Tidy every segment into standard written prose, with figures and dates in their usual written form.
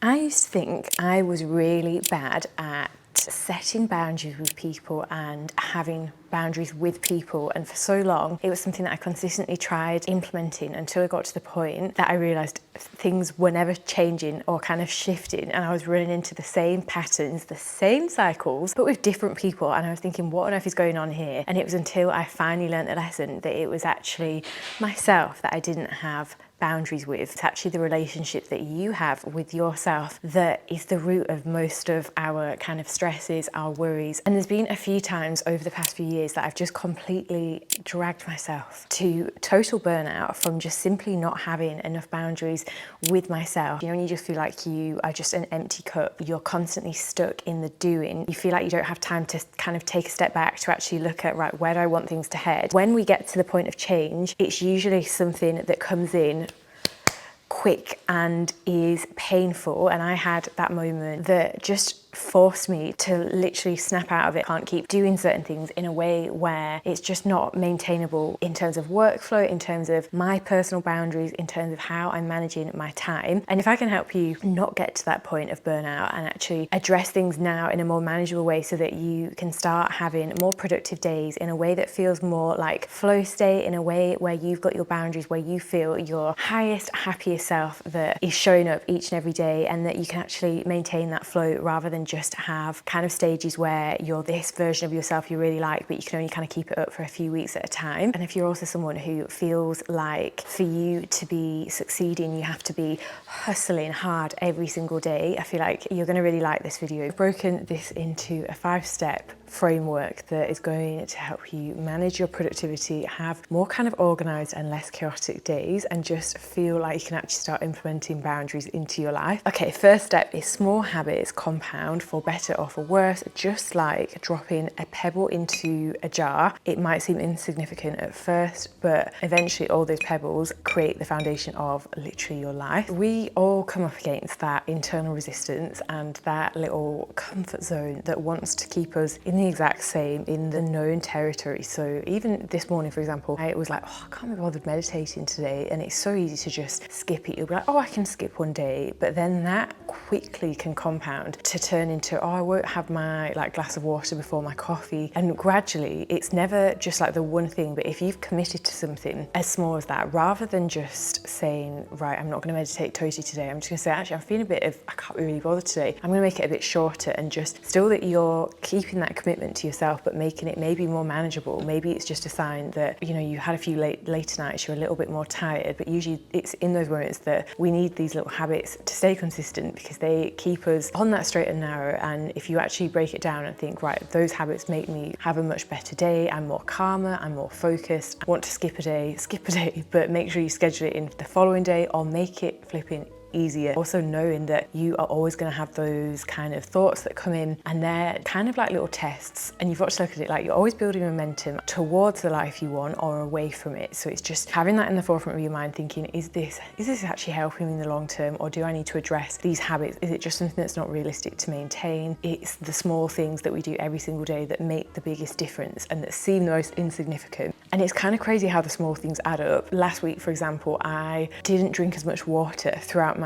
I used to think I was really bad at setting boundaries with people and having boundaries with people, and for so long it was something that I consistently tried implementing until I got to the point that I realised things were never changing or kind of shifting, and I was running into the same patterns, the same cycles, but with different people, and I was thinking, what on earth is going on here? And it was until I finally learned the lesson that it was actually myself that I didn't have boundaries with. It's actually the relationship that you have with yourself that is the root of most of our kind of stresses, our worries. And there's been a few times over the past few years that I've just completely dragged myself to total burnout from just simply not having enough boundaries with myself. You know, when you just feel like you are just an empty cup, you're constantly stuck in the doing, you feel like you don't have time to kind of take a step back to actually look at, right, where do I want things to head? When we get to the point of change, it's usually something that comes in quick and is painful, and I had that moment that just forced me to literally snap out of it. Can't keep doing certain things in a way where it's just not maintainable in terms of workflow, in terms of my personal boundaries, in terms of how I'm managing my time. And if I can help you not get to that point of burnout and actually address things now in a more manageable way so that you can start having more productive days in a way that feels more like flow state, in a way where you've got your boundaries, where you feel your highest, happiest self that is showing up each and every day, and that you can actually maintain that flow rather than just have kind of stages where you're this version of yourself you really like, but you can only kind of keep it up for a few weeks at a time. And if you're also someone who feels like for you to be succeeding, you have to be hustling hard every single day, I feel like you're going to really like this video. I've broken this into a 5-step framework that is going to help you manage your productivity, have more kind of organized and less chaotic days, and just feel like you can actually start implementing boundaries into your life. Okay, first step is small habits compound for better or for worse, just like dropping a pebble into a jar. It might seem insignificant at first, but eventually all those pebbles create the foundation of literally your life. We all come up against that internal resistance and that little comfort zone that wants to keep us in the exact same, in the known territory. So even this morning, for example, I was like, oh, I can't be bothered meditating today, and it's so easy to just skip it. You'll be like, oh, I can skip one day, but then that quickly can compound to turn into, oh, I won't have my glass of water before my coffee. And gradually, it's never just like the one thing, but if you've committed to something as small as that, rather than just saying, right, I'm not going to meditate totally today, I'm just going to say, actually, I'm feeling a bit of, I can't be really bothered today. I'm going to make it a bit shorter, and just still that you're keeping that commitment to yourself, but making it maybe more manageable. Maybe it's just a sign that, you know, you had a few later nights, you're a little bit more tired, but usually it's in those moments that we need these little habits to stay consistent, because they keep us on that straight and narrow. And if you actually break it down and think, right, those habits make me have a much better day, I'm more calmer, I'm more focused, I want to skip a day, but make sure you schedule it in the following day, or make it flipping easier. Also knowing that you are always going to have those kind of thoughts that come in, and they're kind of like little tests, and you've got to look at it like you're always building momentum towards the life you want or away from it. So it's just having that in the forefront of your mind, thinking, is this actually helping me in the long term, or do I need to address these habits? Is it just something that's not realistic to maintain? It's the small things that we do every single day that make the biggest difference and that seem the most insignificant. And it's kind of crazy how the small things add up. Last week, for example, I didn't drink as much water throughout my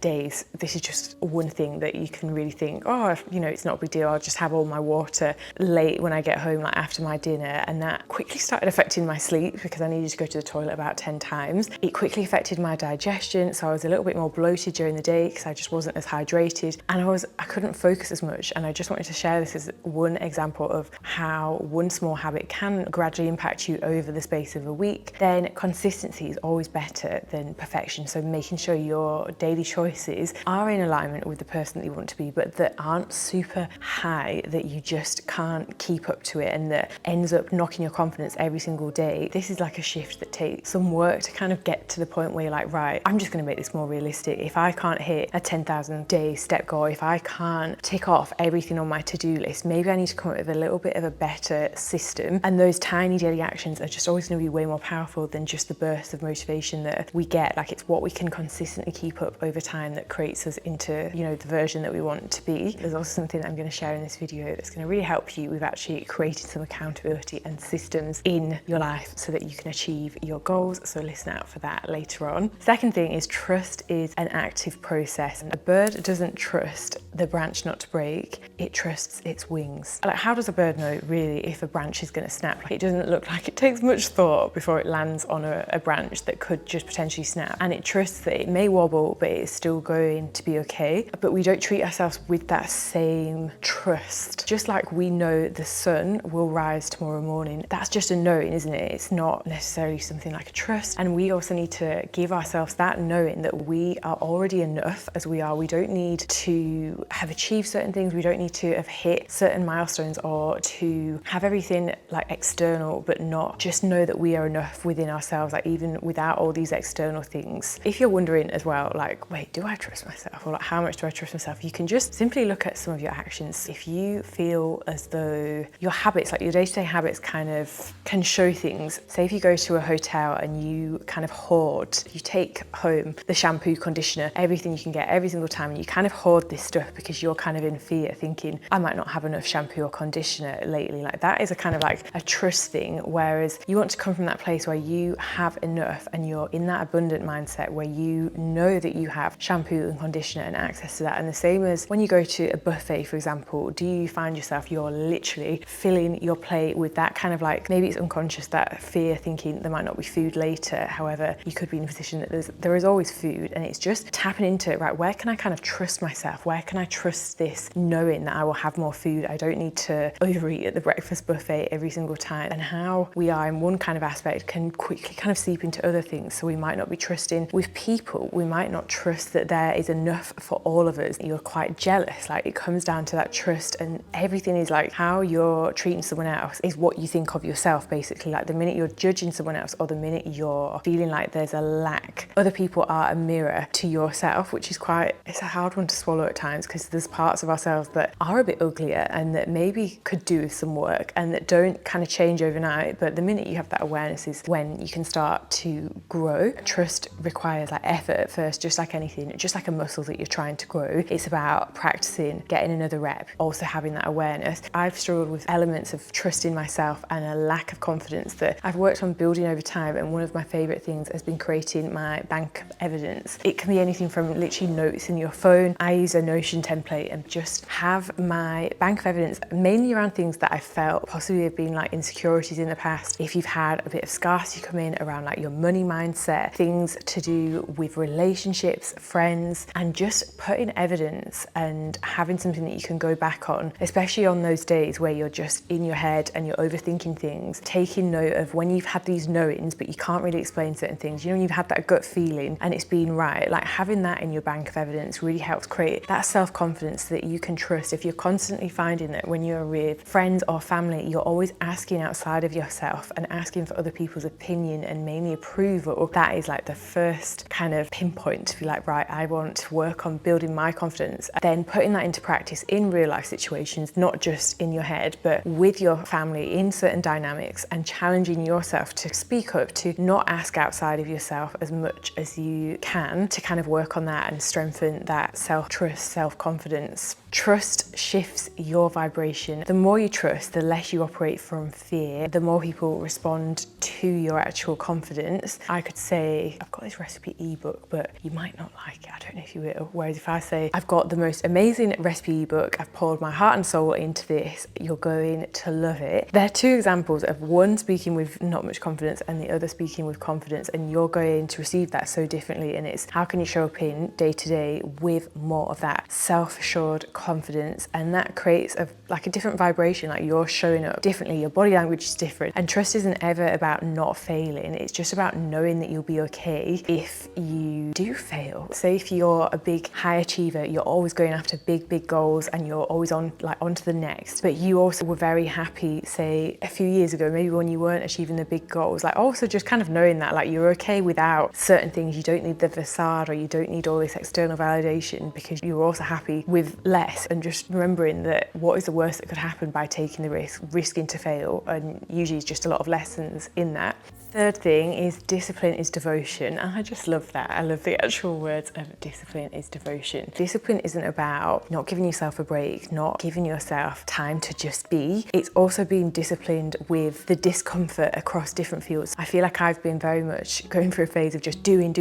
days. This is just one thing that you can really think, oh, you know, it's not a big deal, I'll just have all my water late when I get home, like after my dinner. And that quickly started affecting my sleep, because I needed to go to the toilet about 10 times. It quickly affected my digestion, so I was a little bit more bloated during the day because I just wasn't as hydrated, and I couldn't focus as much. And I just wanted to share this as one example of how one small habit can gradually impact you over the space of a week. Then consistency is always better than perfection, so making sure your daily choices are in alignment with the person that you want to be, but that aren't super high that you just can't keep up to it, and that ends up knocking your confidence every single day. This is like a shift that takes some work to kind of get to the point where you're like, right, I'm just going to make this more realistic. If I can't hit a 10,000 day step goal, if I can't tick off everything on my to-do list, maybe I need to come up with a little bit of a better system. And those tiny daily actions are just always going to be way more powerful than just the burst of motivation that we get. Like, it's what we can consistently keep up up over time that creates us into, you know, the version that we want to be. There's also something that I'm going to share in this video that's going to really help you with actually creating some accountability and systems in your life so that you can achieve your goals. So listen out for that later on. Second thing is trust is an active process. A bird doesn't trust the branch not to break, it trusts its wings. Like, how does a bird know really if a branch is going to snap? Like, it doesn't look like it takes much thought before it lands on a branch that could just potentially snap, and it trusts that it may wobble but it's still going to be okay. But we don't treat ourselves with that same trust. Just like we know the sun will rise tomorrow morning, that's just a knowing, isn't it? It's not necessarily something like a trust. And we also need to give ourselves that knowing that we are already enough as we are. We don't need to have achieved certain things, we don't need to have hit certain milestones or to have everything like external, but not just know that we are enough within ourselves, like even without all these external things. If you're wondering as well, like, wait, do I trust myself? Or like, how much do I trust myself? You can just simply look at some of your actions. If you feel as though your habits, like your day-to-day habits, kind of can show things. Say if you go to a hotel and you kind of hoard, you take home the shampoo, conditioner, everything you can get every single time, and you kind of hoard this stuff because you're kind of in fear, thinking, I might not have enough shampoo or conditioner lately. Like, that is a kind of like a trust thing, whereas you want to come from that place where you have enough and you're in that abundant mindset where you know that you have shampoo and conditioner and access to that. And the same as when you go to a buffet, for example, do you find yourself, you're literally filling your plate with that kind of like, maybe it's unconscious, that fear, thinking there might not be food later. However, you could be in a position that there is always food, and it's just tapping into it, right? Where can I kind of trust myself? Where can I trust this knowing that I will have more food? I don't need to overeat at the breakfast buffet every single time. And how we are in one kind of aspect can quickly kind of seep into other things. So we might not be trusting with people. We might not trust that there is enough for all of us. You're quite jealous. Like, it comes down to that trust, and everything is like how you're treating someone else is what you think of yourself, basically. Like, the minute you're judging someone else or the minute you're feeling like there's a lack, other people are a mirror to yourself, which is it's a hard one to swallow at times, because there's parts of ourselves that are a bit uglier and that maybe could do with some work and that don't kind of change overnight. But the minute you have that awareness is when you can start to grow. Trust requires like effort at first, just like anything, just like a muscle that you're trying to grow. It's about practicing, getting another rep, also having that awareness. I've struggled with elements of trusting myself and a lack of confidence that I've worked on building over time, and one of my favorite things has been creating my bank of evidence. It can be anything from literally notes in your phone. I use a Notion template and just have my bank of evidence mainly around things that I felt possibly have been like insecurities in the past. If you've had a bit of scarcity come in around like your money mindset, things to do with relationships, friends, and just putting evidence and having something that you can go back on, especially on those days where you're just in your head and you're overthinking things. Taking note of when you've had these knowings but you can't really explain certain things, you know, when you've had that gut feeling and it's been right, like having that in your bank of evidence really helps create that self-confidence that you can trust. If you're constantly finding that when you're with friends or family, you're always asking outside of yourself and asking for other people's opinion and mainly approval, that is like the first kind of pinpoint to be like, right, I want to work on building my confidence. Then putting that into practice in real life situations, not just in your head, but with your family in certain dynamics, and challenging yourself to speak up, to not ask outside of yourself as much as you can, to kind of work on that and strengthen that self-trust, self-confidence. Trust shifts your vibration. The more you trust, the less you operate from fear, the more people respond to your actual confidence. I could say, I've got this recipe ebook, but you might not like it. I don't know if you will. Whereas if I say, I've got the most amazing recipe ebook, I've poured my heart and soul into this, you're going to love it. There are two examples of one speaking with not much confidence and the other speaking with confidence, and you're going to receive that so differently. And it's how can you show up in day to day with more of that self-assured confidence, and that creates a different vibration. Like, you're showing up differently, your body language is different, and trust isn't ever about not failing. It's just about knowing that you'll be okay if you do fail. Say if you're a big high achiever, you're always going after big goals and you're always on to the next, but you also were very happy, say a few years ago, maybe when you weren't achieving the big goals, like also just kind of knowing that like you're okay without certain things. You don't need the facade, or you don't need all this external validation, because you're also happy happy with less, and just remembering that what is the worst that could happen by taking the risk, risking to fail, and usually it's just a lot of lessons in that. Third thing is discipline is devotion, and I just love that. I love the actual words of discipline is devotion. Discipline isn't about not giving yourself a break, not giving yourself time to just be. It's also being disciplined with the discomfort across different fields. I feel like I've been very much going through a phase of just doing,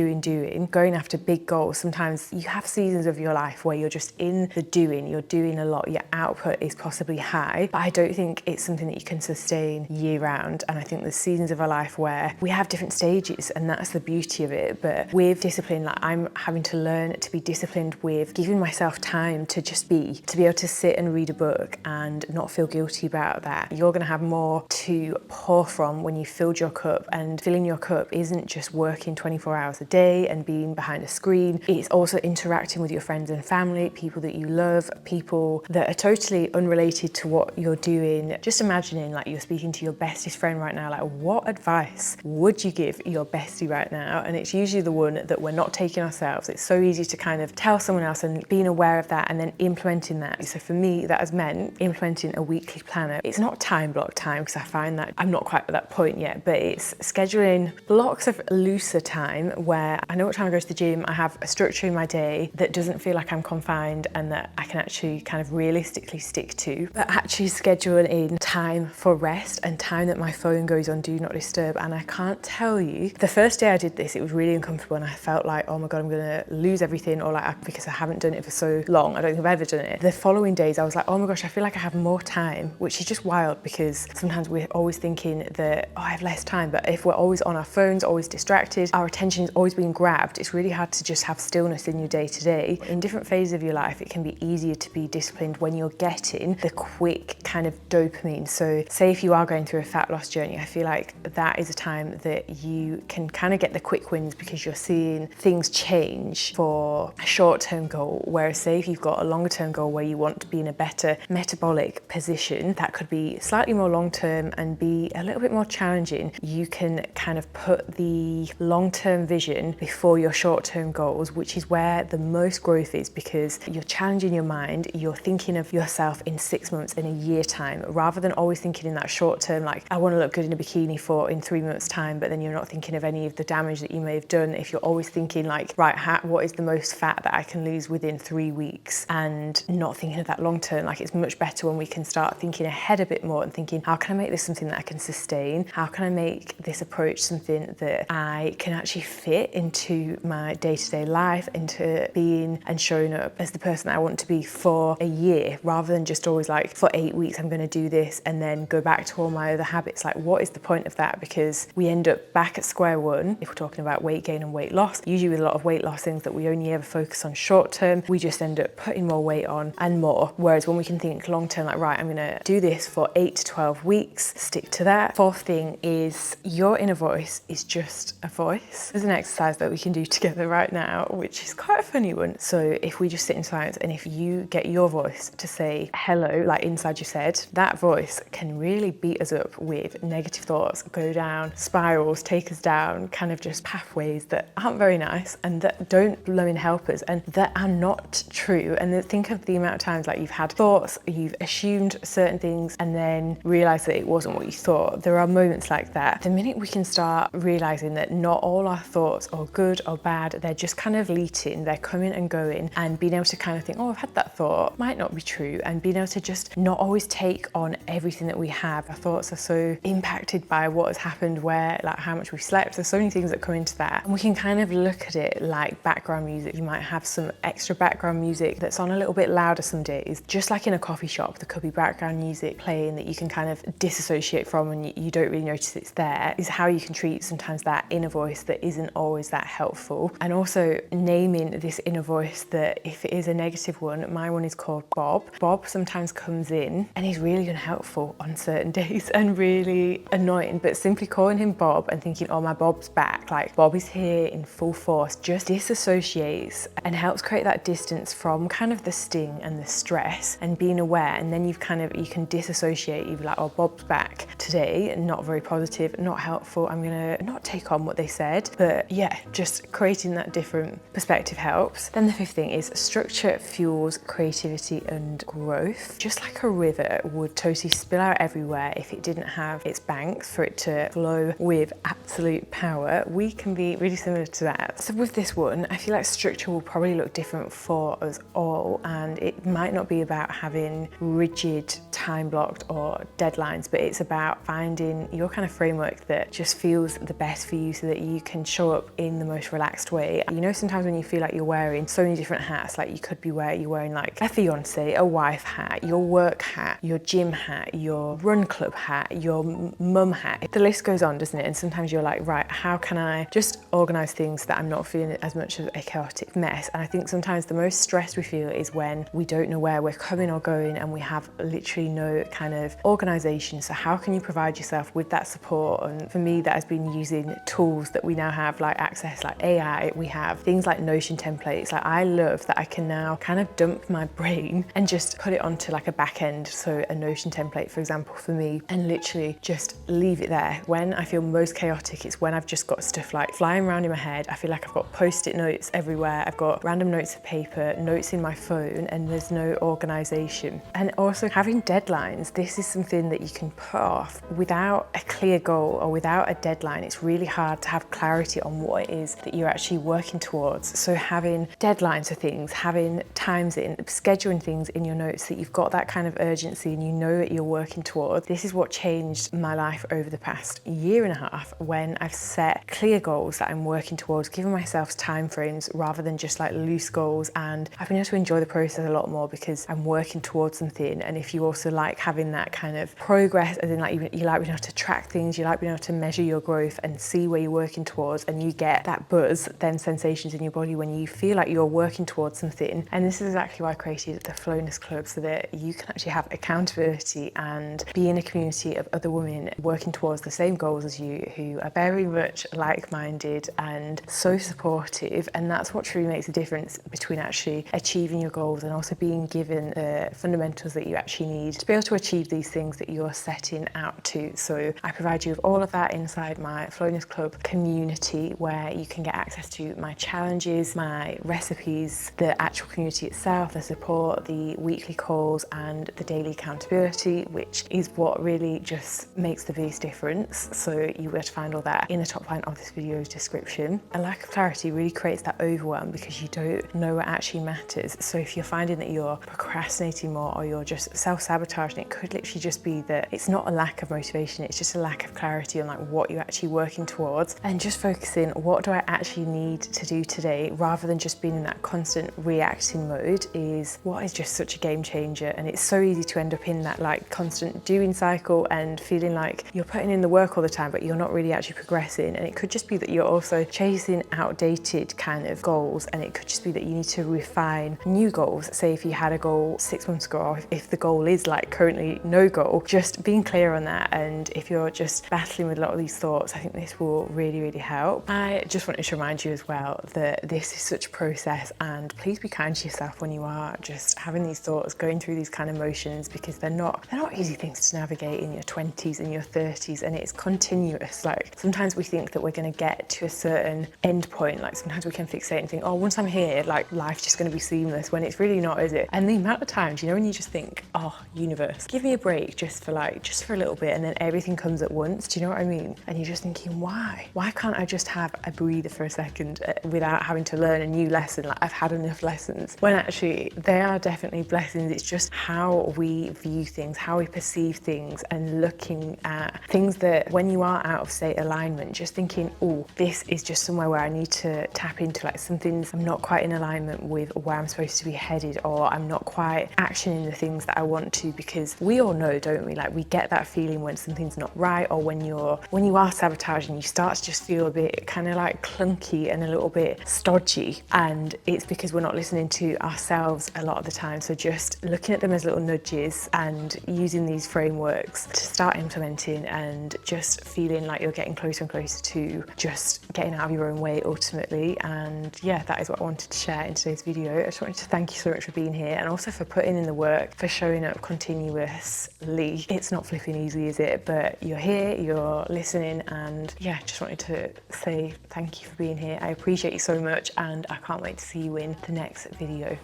going after big goals. Sometimes you have seasons of your life where you're just in the doing, you're doing a lot, your output is possibly high, but I don't think it's something that you can sustain year round. And I think there's seasons of our life where we have different stages, and that's the beauty of it. But with discipline, like, I'm having to learn to be disciplined with giving myself time to just be, to be able to sit and read a book and not feel guilty about that. You're going to have more to pour from when you filled your cup, and filling your cup isn't just working 24 hours a day and being behind a screen. It's also interacting with your friends and family, people that you love, people that are totally unrelated to what you're doing. Just imagining like you're speaking to your bestest friend right now, like what advice would you give your bestie right now? And it's usually the one that we're not taking ourselves. It's so easy to kind of tell someone else, and being aware of that and then implementing that. So for me, that has meant implementing a weekly planner. It's not time block time, because I find that I'm not quite at that point yet, but it's scheduling blocks of looser time where I know what time I go to the gym. I have a structure in my day that doesn't feel like I'm confined and that I can actually kind of realistically stick to, but actually scheduling in time for rest and time that my phone goes on do not disturb. And I can't tell you, the first day I did this, it was really uncomfortable, and I felt like, oh my God, I'm gonna lose everything, or like, because I haven't done it for so long, I don't think I've ever done it. The following days I was like, oh my gosh, I feel like I have more time, which is just wild, because sometimes we're always thinking that, oh, I have less time, but if we're always on our phones, always distracted, our attention is always being grabbed, it's really hard to just have stillness in your day to day. In different phases of your life, it can be easier to be disciplined when you're getting the quick kind of dopamine. So say if you are going through a fat loss journey, I feel like that is a time that you can kind of get the quick wins, because you're seeing things change for a short-term goal. Whereas say if you've got a longer-term goal where you want to be in a better metabolic position, that could be slightly more long-term and be a little bit more challenging. You can kind of put the long-term vision before your short-term goals, which is where the most growth is, because you're challenging your mind, you're thinking of yourself in 6 months, in a year time, rather than always thinking in that short term, like I want to look good in a bikini for in 3 months time, but then you're not thinking of any of the damage that you may have done. If you're always thinking like, right, what is the most fat that I can lose within 3 weeks, and not thinking of that long term, like it's much better when we can start thinking ahead a bit more and thinking, how can I make this something that I can sustain? How can I make this approach something that I can actually fit into my day-to-day life, into being and showing up as the person that I want to be for a year, rather than just always like, for 8 weeks I'm going to do this and then go back to all my other habits. Like, what is the point of that? Because we end up back at square one if we're talking about weight gain and weight loss. Usually with a lot of weight loss things that we only ever focus on short term, we just end up putting more weight on and more. Whereas when we can think long term, like, right, I'm going to do this for 8 to 12 weeks, stick to that. Fourth thing is your inner voice is just a voice. There's an exercise that we can do together right now, which is quite a funny one. So if we just sit in silence, and if you get your voice to say hello, like inside your head, that voice can really beat us up with negative thoughts, go down spirals, take us down kind of just pathways that aren't very nice and that don't blooming help us and that are not true. And then think of the amount of times like you've had thoughts, you've assumed certain things and then realised that it wasn't what you thought. There are moments like that. The minute we can start realising that not all our thoughts are good or bad, they're just kind of fleeting, they're coming and going, and being able to kind of think, oh, I've had that thought, might not be true, and being able to just not always take on everything that we have. Our thoughts are so impacted by what has happened, where, like how much we slept. There's so many things that come into that. And we can kind of look at it like background music. You might have some extra background music that's on a little bit louder some days. Just like in a coffee shop, there could be background music playing that you can kind of disassociate from and you don't really notice it's there. Is how you can treat sometimes that inner voice that isn't always that helpful. And also naming this inner voice that if it is a negative one, my one is called Bob. Bob sometimes comes in and he's really unhelpful on certain days and really annoying, but simply calling him Bob and thinking, oh, my Bob's back, like Bob is here in full force, just disassociates and helps create that distance from kind of the sting and the stress and being aware. And then you can disassociate. You're like, oh, Bob's back today, not very positive, not helpful, I'm gonna not take on what they said. But yeah, just creating that different perspective helps. Then the fifth thing is structure fuels creativity and growth. Just like a river would totally spill out everywhere if it didn't have its banks for it to flow with absolute power, we can be really similar to that. So with this one, I feel like structure will probably look different for us all, and it might not be about having rigid time blocked or deadlines, but it's about finding your kind of framework that just feels the best for you so that you can show up in the most relaxed way. You know, sometimes when you feel like you're wearing so many different hats, like you could be you're wearing like a fiance, a wife hat, your work hat, your gym hat, your run club hat, your mum hat. The list goes on, doesn't it? And sometimes you're like, right, how can I just organize things so that I'm not feeling as much of a chaotic mess? And I think sometimes the most stress we feel is when we don't know where we're coming or going and we have literally no kind of organization. So how can you provide yourself with that support? And for me, that has been using tools that we now have, like access, like AI. We have things like Notion templates. Like I love that I can now kind of dump my brain and just put it onto like a back end. So a Notion template, for example, for me, and literally just leave it there. When I feel most chaotic, it's when I've just got stuff like flying around in my head. I feel like I've got post-it notes everywhere. I've got random notes of paper, notes in my phone, and there's no organization. And also having deadlines. This is something that you can put off without a clear goal or without a deadline. It's really hard to have clarity on what it is that you're actually working towards. So having deadlines for things, having times in, scheduling things in your notes that you've got that kind of urgency and you know that you're working towards. This is what changed my life over the past year and a half, when I've set clear goals that I'm working towards, giving myself time frames rather than just like loose goals. And I've been able to enjoy the process a lot more because I'm working towards something. And if you also like having that kind of progress, as in like you like being able to track things, you like being able to measure your growth and see where you're working towards, and you get that buzz, then sensations in your body when you feel like you're working towards something. And this is exactly why I created the Flowness Club, so that you can actually have accountability and be in a community of other women working towards the same goals as you, who are very much like-minded and so supportive. And that's what truly makes a difference between actually achieving your goals and also being given the fundamentals that you actually need to be able to achieve these things that you're setting out to. So I provide you with all of that inside my Flowness Club community, where you can get access to my challenges, my recipes, the actual community itself, the support, the weekly calls, and the daily accountability, which is what really just makes the biggest difference. So you will find all that in the top line of this video's description. A lack of clarity really creates that overwhelm because you don't know what actually matters. So if you're finding that you're procrastinating more or you're just self-sabotaging, it could literally just be that it's not a lack of motivation, it's just a lack of clarity on like what you're actually working towards, and just focusing, what do I actually need to do today, rather than just being in that constant reacting mode, is what is just such a game changer. And it's so easy to end up in that like constant doing cycle and feeling like you're putting in the work all the time but you're not really actually progressing. And it could just be that you're also chasing outdated kind of goals, and it could just be that you need to refine new goals. Say if you had a goal 6 months ago, or if the goal is like currently no goal, just being clear on that. And if you're just battling with a lot of these thoughts, I think this will really, really help. I just wanted to remind you as well that this is such a process, and please be kind to yourself when you are just having these thoughts, going through these kind of motions, because they're not easy things to navigate in your 20s and your 30s, and it's continuous. Like sometimes we think that we're going to get to a certain end point, like sometimes we can fixate and think, oh, once I'm here, like life's just going to be seamless, when it's really not, is it? And the amount of times, you know, when you just think, oh, universe, give me a break just for a little bit, and then everything comes at once. Do you know what I mean? And you're just thinking, why can't I just have a breather for a second without having to learn a new lesson? Like I've had enough lessons, when actually they are definitely blessings. It's just how we view things, how we perceive things, and looking at things that when you are out of state alignment, just thinking, oh, this is just somewhere where I need to tap into, like some things I'm not quite in alignment with where I'm supposed to be headed, or I'm not quite actioning the things that I want to, because we all know, don't we? Like we get that feeling when something's not right, or when you are sabotaging, you start to just feel a bit kind of like clunky and a little bit stodgy, and it's because we're not listening to ourselves a lot of the time. So just looking at them as little nudges and using these frameworks to start implementing, and just feeling like you're getting closer and closer to just getting out of your own way ultimately. And yeah, that is what I wanted to share in today's video. I just wanted to thank you so much for being here, and also for putting in the work, for showing up continuously. It's not flipping easy, is it? But you're here, you're listening, and yeah, just wanted to say thank you for being here. I appreciate you so much, and I can't wait to see you in the next video.